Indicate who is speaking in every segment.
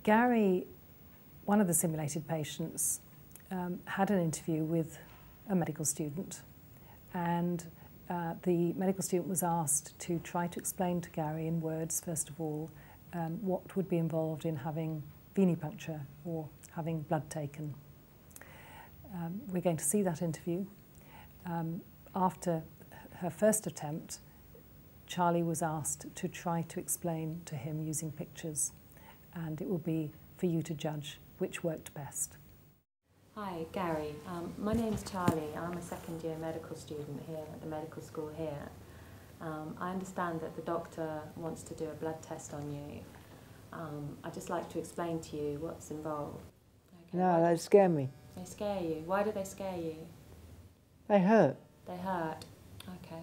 Speaker 1: Gary, one of the simulated patients, had an interview with a medical student, and the medical student was asked to try to explain to Gary in words, first of all, what would be involved in having venipuncture or having blood taken. We're going to see that interview. After her first attempt, Charlie was asked to try to explain to him using pictures, and it will be for you to judge which worked best.
Speaker 2: Hi, Gary. My name's Charlie. I'm a second-year medical student here at the medical school here. I understand that the doctor wants to do a blood test on you. I'd just like to explain to you what's involved. Okay,
Speaker 3: No, they scare me.
Speaker 2: They scare you? Why do they scare you?
Speaker 3: They hurt.
Speaker 2: They hurt? Okay.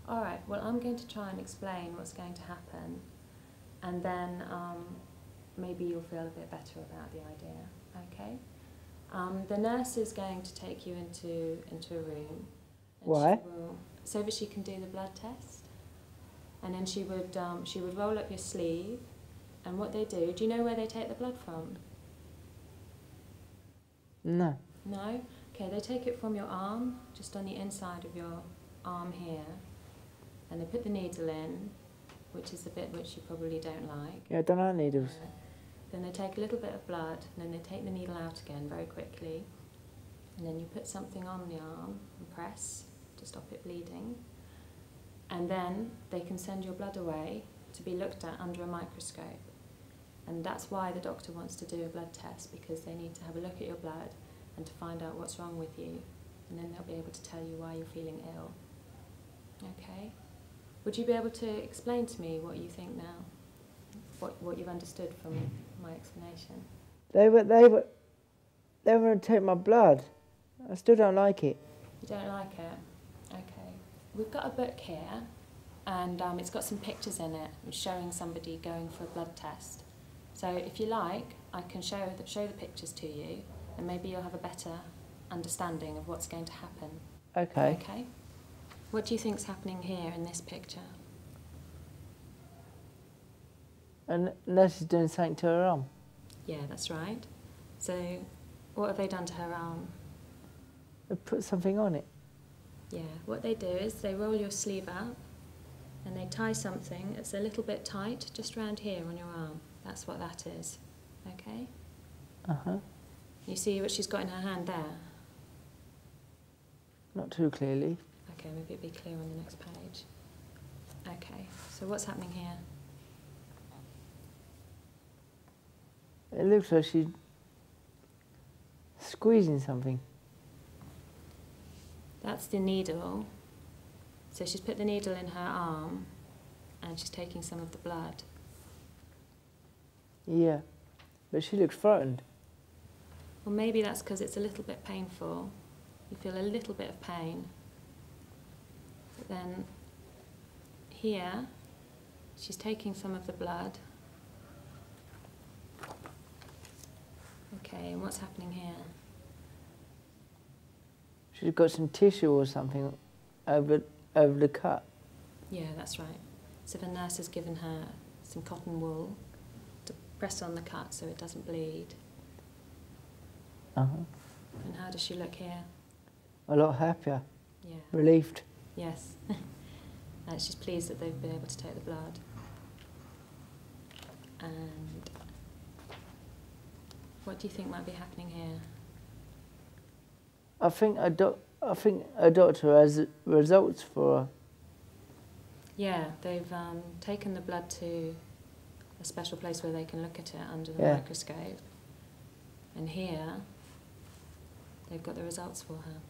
Speaker 2: All right, well, I'm going to try and explain what's going to happen, and then maybe you'll feel a bit better about the idea, okay? The nurse is going to take you into a room.
Speaker 3: Why?
Speaker 2: So that she can do the blood test. And then she would roll up your sleeve, and what they do you know where they take the blood from?
Speaker 3: No.
Speaker 2: No? Okay, they take it from your arm, just on the inside of your arm here, and they put the needle in, which is the bit which you probably don't like.
Speaker 3: Yeah, I don't like needles.
Speaker 2: Then they take a little bit of blood, and then they take the needle out again very quickly, and then you put something on the arm and press to stop it bleeding, and then they can send your blood away to be looked at under a microscope. And that's why the doctor wants to do a blood test, because they need to have a look at your blood and to find out what's wrong with you, and then they'll be able to tell you why you're feeling ill. Okay? Would you be able to explain to me what you think now? What you've understood from my explanation?
Speaker 3: They want to take my blood. I still don't like it.
Speaker 2: You don't like it? Okay. We've got a book here, and it's got some pictures in it showing somebody going for a blood test. So if you like, I can show the pictures to you, and maybe you'll have a better understanding of what's going to happen.
Speaker 3: Okay.
Speaker 2: Okay? What do you think's happening here in this picture?
Speaker 3: And nurse is doing something to her arm.
Speaker 2: Yeah, that's right. So what have they done to her arm?
Speaker 3: They put something on it.
Speaker 2: Yeah, what they do is they roll your sleeve up, and they tie something that's a little bit tight just round here on your arm. That's what that is. Okay?
Speaker 3: Uh-huh.
Speaker 2: You see what she's got in her hand there?
Speaker 3: Not too clearly.
Speaker 2: Okay, maybe it'll be clear on the next page. Okay, so what's happening here?
Speaker 3: It looks like she's squeezing something.
Speaker 2: That's the needle. So she's put the needle in her arm, and she's taking some of the blood.
Speaker 3: Yeah, but she looks frightened.
Speaker 2: Well, maybe that's because it's a little bit painful. You feel a little bit of pain. But then here, she's taking some of the blood. Okay, and what's happening here?
Speaker 3: She's got some tissue or something over the cut.
Speaker 2: Yeah, that's right. So the nurse has given her some cotton wool to press on the cut so it doesn't bleed.
Speaker 3: Uh-huh.
Speaker 2: And how does she look here?
Speaker 3: A lot happier.
Speaker 2: Yeah.
Speaker 3: Relieved.
Speaker 2: Yes. She's pleased that they've been able to take the blood. And what do you think might be happening here?
Speaker 3: I think a doctor has results for her.
Speaker 2: Yeah, they've taken the blood to a special place where they can look at it under the
Speaker 3: Yeah.
Speaker 2: microscope. And here, they've got the results for her.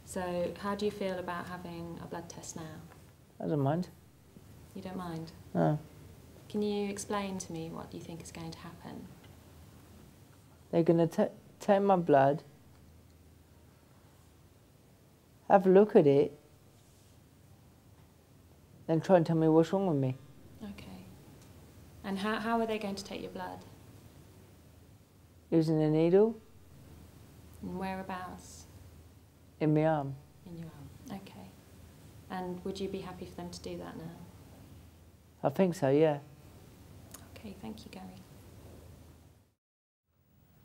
Speaker 2: So how do you feel about having a blood test now?
Speaker 3: I don't mind.
Speaker 2: You don't mind?
Speaker 3: No.
Speaker 2: Can you explain to me what you think is going to happen?
Speaker 3: They're going to take my blood, have a look at it, then try and tell me what's wrong with me.
Speaker 2: Okay. And how are they going to take your blood?
Speaker 3: Using a needle
Speaker 2: And whereabouts?
Speaker 3: in my arm.
Speaker 2: In your arm. Okay. And would you be happy for them to do that now?
Speaker 3: I think so, yeah.
Speaker 2: Okay, thank you, Gary.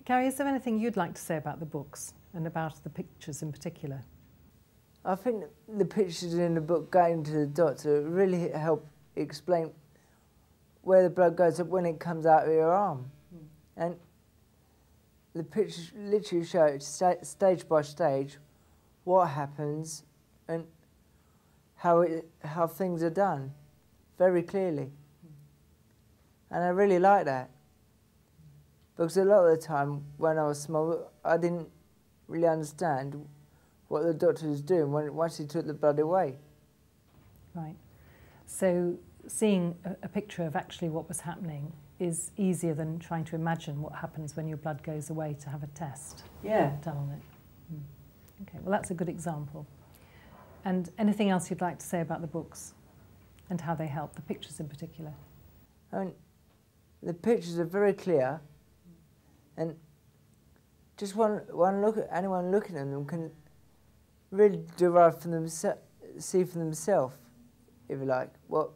Speaker 1: Gary, is there anything you'd like to say about the books and about the pictures in particular?
Speaker 3: I think the pictures in the book going to the doctor really help explain where the blood goes up when it comes out of your arm. And the pictures literally show it stage by stage what happens and how things are done very clearly. And I really like that. Because a lot of the time when I was small, I didn't really understand what the doctor was doing once he took the blood away.
Speaker 1: Right. So seeing a picture of actually what was happening is easier than trying to imagine what happens when your blood goes away to have a test done on it. Okay, well that's a good example. And anything else you'd like to say about the books and how they help, the pictures in particular?
Speaker 3: I mean, the pictures are very clear, and just one look at anyone looking at them can really derive from themselves, see for themselves, if you like, what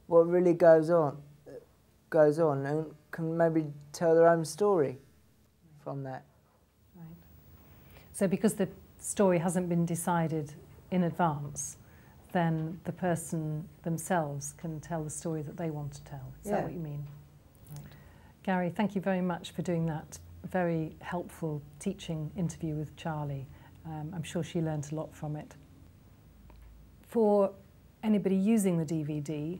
Speaker 3: really goes on, and can maybe tell their own story from that.
Speaker 1: Right. So because the story hasn't been decided in advance, then the person themselves can tell the story that they want to tell. Is that what you mean? Right. Gary, thank you very much for doing that very helpful teaching interview with Charlie. I'm sure she learnt a lot from it. For anybody using the DVD,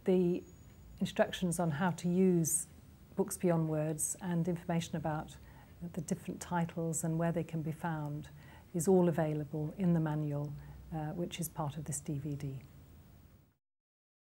Speaker 1: the instructions on how to use Books Beyond Words and information about the different titles and where they can be found is all available in the manual, which is part of this DVD.